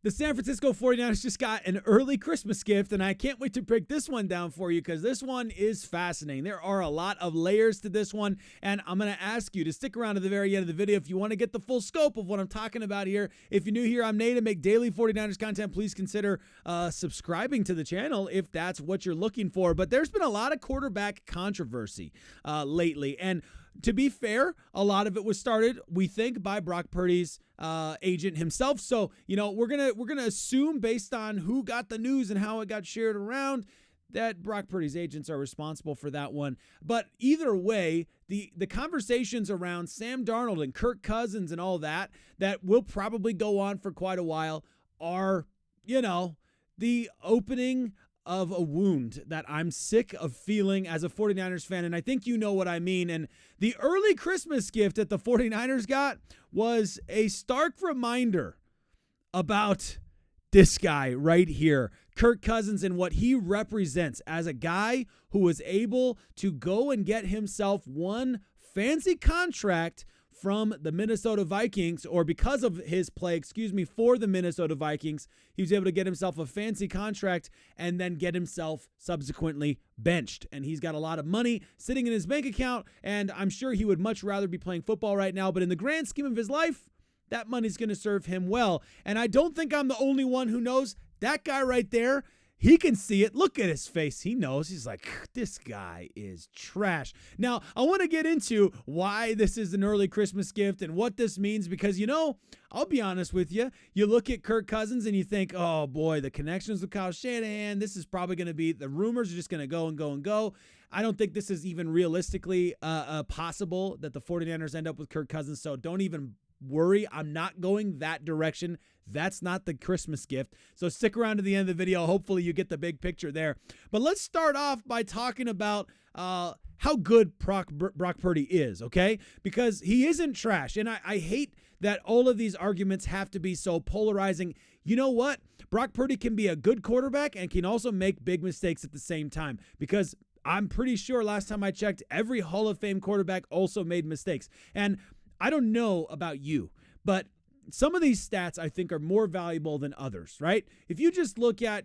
The San Francisco 49ers just got an early Christmas gift, and I can't wait to break this one down for you because this one is fascinating. There are a lot of layers to this one, and I'm going to ask you to stick around to the very end of the video if you want to get the full scope of what I'm talking about here. If you're new here, I'm Nate. I make daily 49ers content. Please consider subscribing to the channel if that's what you're looking for. But there's been a lot of quarterback controversy lately, and to be fair, a lot of it was started, we think, by Brock Purdy's agent himself. So, we're gonna assume based on who got the news and how it got shared around that Brock Purdy's agents are responsible for that one. But either way, the conversations around Sam Darnold and Kirk Cousins and all that will probably go on for quite a while are, the opening of a wound that I'm sick of feeling as a 49ers fan, and I think you know what I mean. And the early Christmas gift that the 49ers got was a stark reminder about this guy right here, Kirk Cousins, and what he represents as a guy who was able to go and get himself one fancy contract from the Minnesota Vikings, or because of his play, for the Minnesota Vikings, he was able to get himself a fancy contract and then get himself subsequently benched. And he's got a lot of money sitting in his bank account, and I'm sure he would much rather be playing football right now, but in the grand scheme of his life, that money's going to serve him well. And I don't think I'm the only one who knows that guy right there. He can see it. Look at his face. He knows. He's like, this guy is trash. Now, I want to get into why this is an early Christmas gift and what this means because, I'll be honest with you. You look at Kirk Cousins and you think, oh, boy, the connections with Kyle Shanahan, this is probably going to be, the rumors are just going to go and go and go. I don't think this is even realistically possible that the 49ers end up with Kirk Cousins, so don't even worry. I'm not going that direction. That's not the Christmas gift. So stick around to the end of the video. Hopefully you get the big picture there. But let's start off by talking about how good Brock Purdy is, okay? Because he isn't trash. And I hate that all of these arguments have to be so polarizing. You know what? Brock Purdy can be a good quarterback and can also make big mistakes at the same time, because I'm pretty sure last time I checked, every Hall of Fame quarterback also made mistakes. And I don't know about you, but some of these stats I think are more valuable than others, right? If you just look at,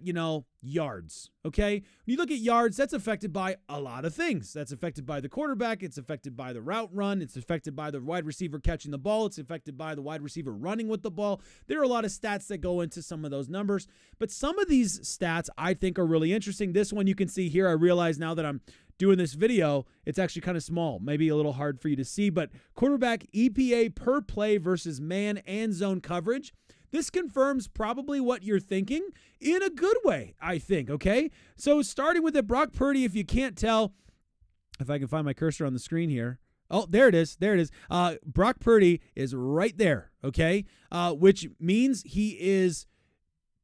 yards, okay? When you look at yards, that's affected by a lot of things. That's affected by the quarterback. It's affected by the route run. It's affected by the wide receiver catching the ball. It's affected by the wide receiver running with the ball. There are a lot of stats that go into some of those numbers, but some of these stats I think are really interesting. This one you can see here. I realize now that I'm doing this video, it's actually kind of small, maybe a little hard for you to see, but quarterback EPA per play versus man and zone coverage. This confirms probably what you're thinking in a good way, I think, okay? So starting with it, Brock Purdy, if you can't tell, if I can find my cursor on the screen here. Oh, there it is. There it is. Brock Purdy is right there, okay? Which means he is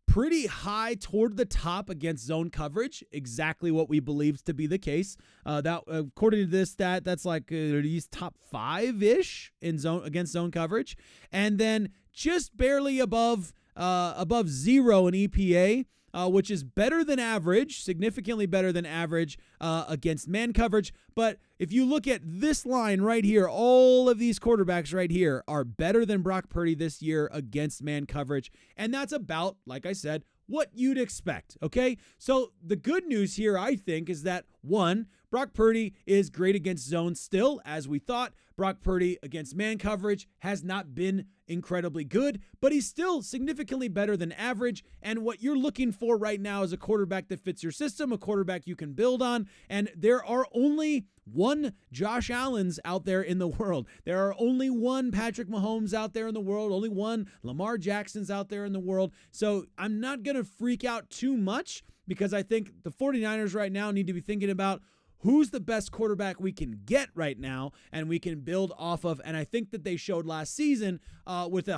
pretty high toward the top against zone coverage, exactly what we believe to be the case. That according to this stat, that's like he's top 5-ish in zone against zone coverage, and then just barely above 0 in EPA, which is better than average, significantly better than average against man coverage. But if you look at this line right here, all of these quarterbacks right here are better than Brock Purdy this year against man coverage. And that's about, like I said, what you'd expect, okay? So the good news here, I think, is that, one, Brock Purdy is great against zone still, as we thought. Brock Purdy against man coverage has not been incredibly good, but he's still significantly better than average. And what you're looking for right now is a quarterback that fits your system, a quarterback you can build on. And there are only one Josh Allen's out there in the world. There are only one Patrick Mahomes out there in the world, only one Lamar Jackson's out there in the world. So I'm not going to freak out too much, because I think the 49ers right now need to be thinking about who's the best quarterback we can get right now and we can build off of. And I think that they showed last season with a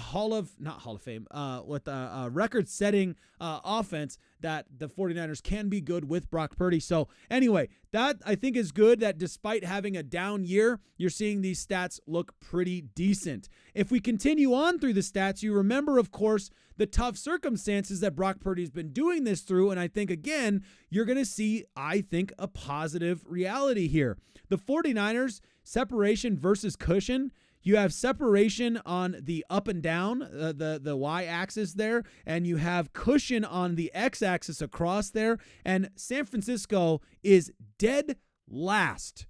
with a record-setting offense that the 49ers can be good with Brock Purdy. So anyway, that I think is good, that despite having a down year, you're seeing these stats look pretty decent. If we continue on through the stats, you remember, of course, the tough circumstances that Brock Purdy's been doing this through. And I think, again, you're going to see, I think, a positive reality here. The 49ers separation versus cushion, You have separation on the up and down, the y-axis there, and you have cushion on the x-axis across there. And San Francisco is dead last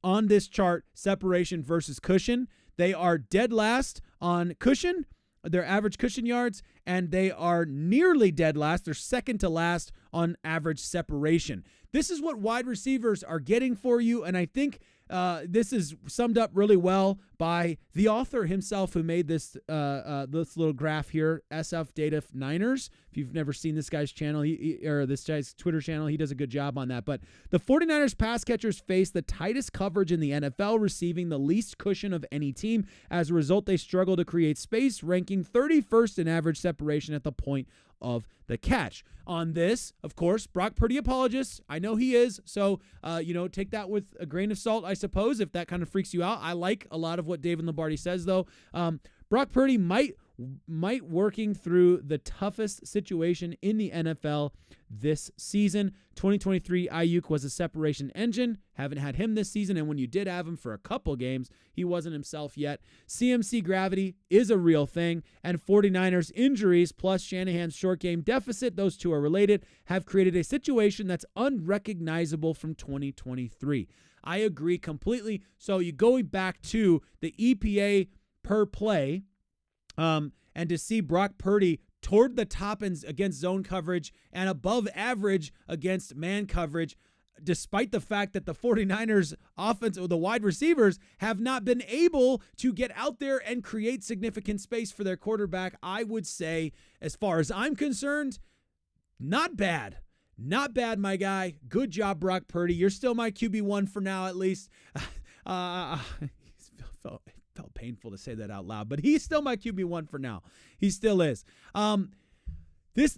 on this chart, separation versus cushion. They are dead last on cushion, their average cushion yards, and they are nearly dead last. They're second to last on average separation. This is what wide receivers are getting for you, and I think this is summed up really well by the author himself who made this little graph here, SF Data Niners. If you've never seen this guy's channel, or this guy's Twitter channel, he does a good job on that. But the 49ers pass catchers face the tightest coverage in the NFL, receiving the least cushion of any team. As a result, they struggle to create space, ranking 31st in average separation at the point of the catch. On this, of course, Brock Purdy apologist. I know he is. So, take that with a grain of salt, I suppose, if that kind of freaks you out. I like a lot of what David Lombardi says, though. Brock Purdy might working through the toughest situation in the NFL this season. 2023 Aiyuk was a separation engine. Haven't had him this season, and when you did have him for a couple games, he wasn't himself yet. CMC gravity is a real thing, and 49ers injuries plus Shanahan's short game deficit, those two are related, have created a situation that's unrecognizable from 2023. I agree completely. So you going back to the EPA per play, and to see Brock Purdy toward the top ends against zone coverage and above average against man coverage, despite the fact that the 49ers offense or the wide receivers have not been able to get out there and create significant space for their quarterback, I would say, as far as I'm concerned, not bad. Not bad, my guy. Good job, Brock Purdy. You're still my QB1 for now, at least. Felt painful to say that out loud, but he's still my QB1 for now. He still is. This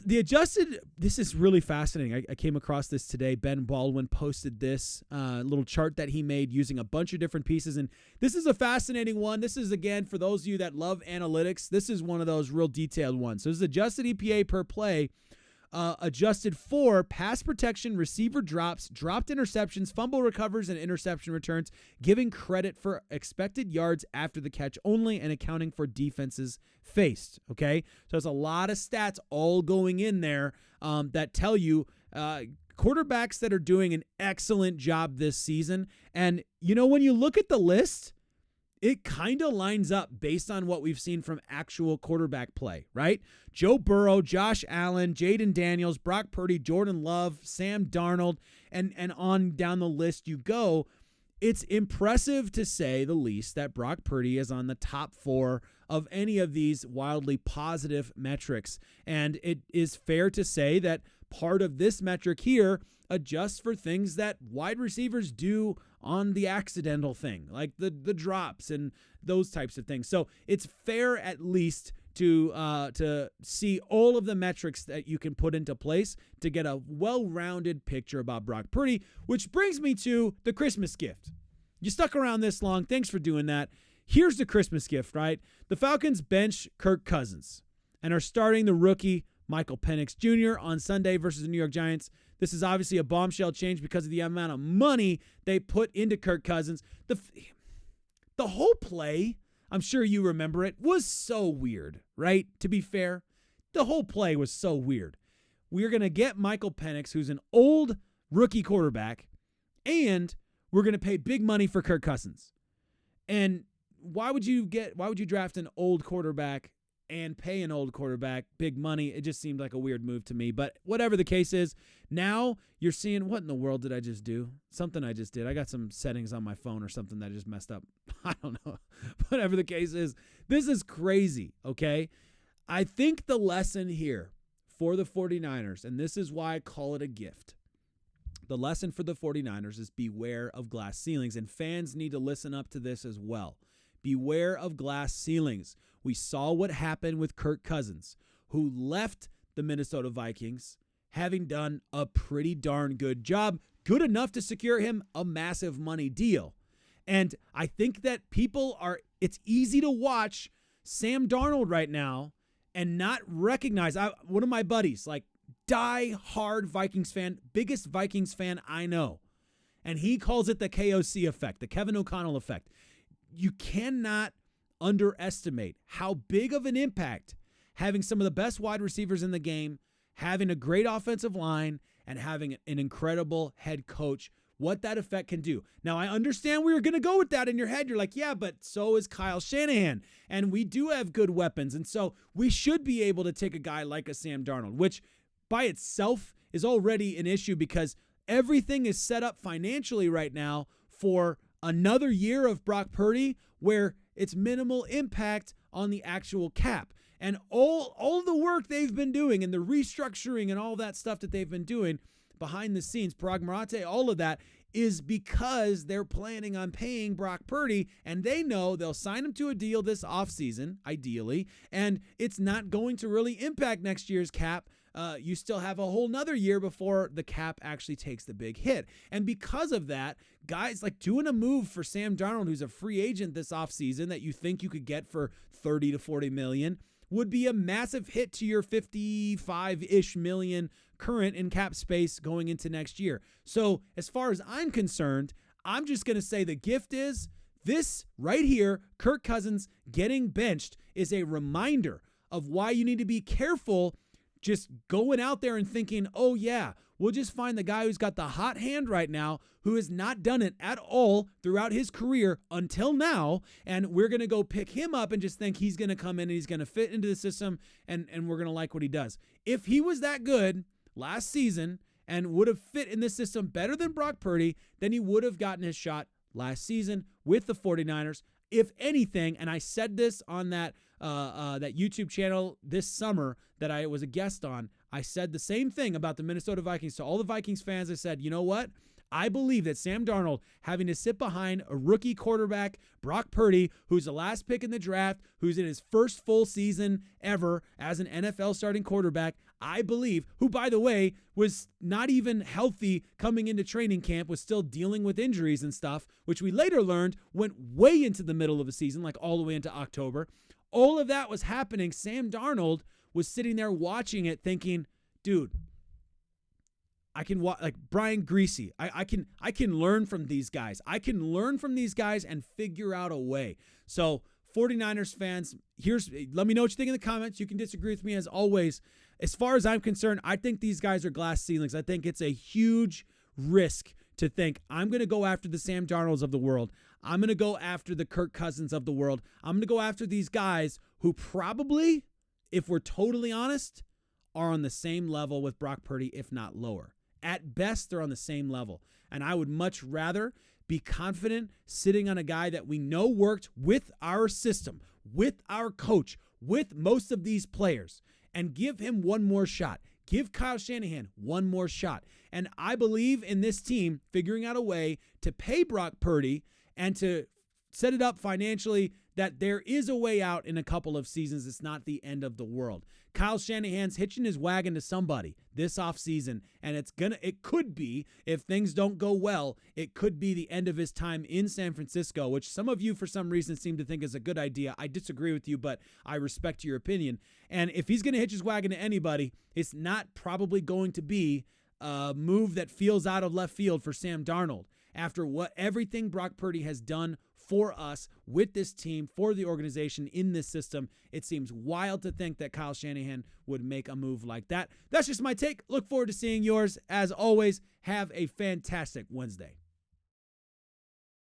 is really fascinating. I came across this today. Ben Baldwin posted this little chart that he made using a bunch of different pieces, and this is a fascinating one. This is, again, for those of you that love analytics, this is one of those real detailed ones. So this is adjusted EPA per play, adjusted for pass protection, receiver drops, dropped interceptions, fumble recovers, and interception returns, giving credit for expected yards after the catch only and accounting for defenses faced, okay? So there's a lot of stats all going in there that tell you quarterbacks that are doing an excellent job this season. And, when you look at the list, it kind of lines up based on what we've seen from actual quarterback play, right? Joe Burrow, Josh Allen, Jaden Daniels, Brock Purdy, Jordan Love, Sam Darnold, and on down the list you go. It's impressive, to say the least, that Brock Purdy is on the top 4 of any of these wildly positive metrics. And it is fair to say that part of this metric here adjusts for things that wide receivers do on the accidental thing, like the drops and those types of things. So it's fair at least to see all of the metrics that you can put into place to get a well-rounded picture about Brock Purdy, which brings me to the Christmas gift. You stuck around this long. Thanks for doing that. Here's the Christmas gift, right? The Falcons bench Kirk Cousins and are starting the rookie Michael Penix Jr. on Sunday versus the New York Giants. This is obviously a bombshell change because of the amount of money they put into Kirk Cousins. The whole play, I'm sure you remember it, was so weird, right? To be fair, the whole play was so weird. We're going to get Michael Penix, who's an old rookie quarterback, and we're going to pay big money for Kirk Cousins. And why would you draft an old quarterback and pay an old quarterback big money? It just seemed like a weird move to me. But whatever the case is, now you're seeing, what in the world did I just do? Something I just did. I got some settings on my phone or something that I just messed up. I don't know. Whatever the case is, this is crazy, okay? I think the lesson here for the 49ers, and this is why I call it a gift, the lesson for the 49ers is beware of glass ceilings, and fans need to listen up to this as well. Beware of glass ceilings. We saw what happened with Kirk Cousins, who left the Minnesota Vikings having done a pretty darn good job, good enough to secure him a massive money deal. And I think that it's easy to watch Sam Darnold right now and not recognize, one of my buddies, like die-hard Vikings fan, biggest Vikings fan I know, and he calls it the KOC effect, the Kevin O'Connell effect. You cannot underestimate how big of an impact having some of the best wide receivers in the game, having a great offensive line, and having an incredible head coach, what that effect can do. Now, I understand we were going to go with that in your head. You're like, yeah, but so is Kyle Shanahan, and we do have good weapons, and so we should be able to take a guy like a Sam Darnold, which by itself is already an issue because everything is set up financially right now for another year of Brock Purdy where it's minimal impact on the actual cap. And all the work they've been doing and the restructuring and all that stuff that they've been doing behind the scenes, Parag Marate, all of that is because they're planning on paying Brock Purdy, and they know they'll sign him to a deal this offseason, ideally, and it's not going to really impact next year's cap. You still have a whole nother year before the cap actually takes the big hit. And because of that, guys like doing a move for Sam Darnold, who's a free agent this offseason that you think you could get for 30 to 40 million, would be a massive hit to your 55-ish million current in cap space going into next year. So as far as I'm concerned, I'm just going to say the gift is this right here, Kirk Cousins getting benched, is a reminder of why you need to be careful just going out there and thinking, oh yeah, we'll just find the guy who's got the hot hand right now, who has not done it at all throughout his career until now, and we're going to go pick him up and just think he's going to come in and he's going to fit into the system and we're going to like what he does. If he was that good last season and would have fit in this system better than Brock Purdy, then he would have gotten his shot last season with the 49ers. If anything, and I said this on that YouTube channel this summer that I was a guest on, I said the same thing about the Minnesota Vikings. To all the Vikings fans, I said, you know what? I believe that Sam Darnold having to sit behind a rookie quarterback, Brock Purdy, who's the last pick in the draft, who's in his first full season ever as an NFL starting quarterback, I believe, who, by the way, was not even healthy coming into training camp, was still dealing with injuries and stuff, which we later learned went way into the middle of the season, like all the way into October. All of that was happening. Sam Darnold was sitting there watching it thinking, dude, I can watch like Brian Greasy. I can learn from these guys. I can learn from these guys and figure out a way. So 49ers fans, let me know what you think in the comments. You can disagree with me as always. As far as I'm concerned, I think these guys are glass ceilings. I think it's a huge risk to think I'm going to go after the Sam Darnolds of the world. I'm going to go after the Kirk Cousins of the world. I'm going to go after these guys who probably, if we're totally honest, are on the same level with Brock Purdy, if not lower. At best, they're on the same level. And I would much rather be confident sitting on a guy that we know worked with our system, with our coach, with most of these players, and give him one more shot. Give Kyle Shanahan one more shot. And I believe in this team figuring out a way to pay Brock Purdy and to set it up financially that there is a way out in a couple of seasons. It's not the end of the world. Kyle Shanahan's hitching his wagon to somebody this offseason, and it could be, if things don't go well, it could be the end of his time in San Francisco, which some of you for some reason seem to think is a good idea. I disagree with you, but I respect your opinion. And if he's going to hitch his wagon to anybody, it's not probably going to be a move that feels out of left field for Sam Darnold. After everything Brock Purdy has done for us with this team, for the organization in this system, it seems wild to think that Kyle Shanahan would make a move like that. That's just my take. Look forward to seeing yours. As always, have a fantastic Wednesday.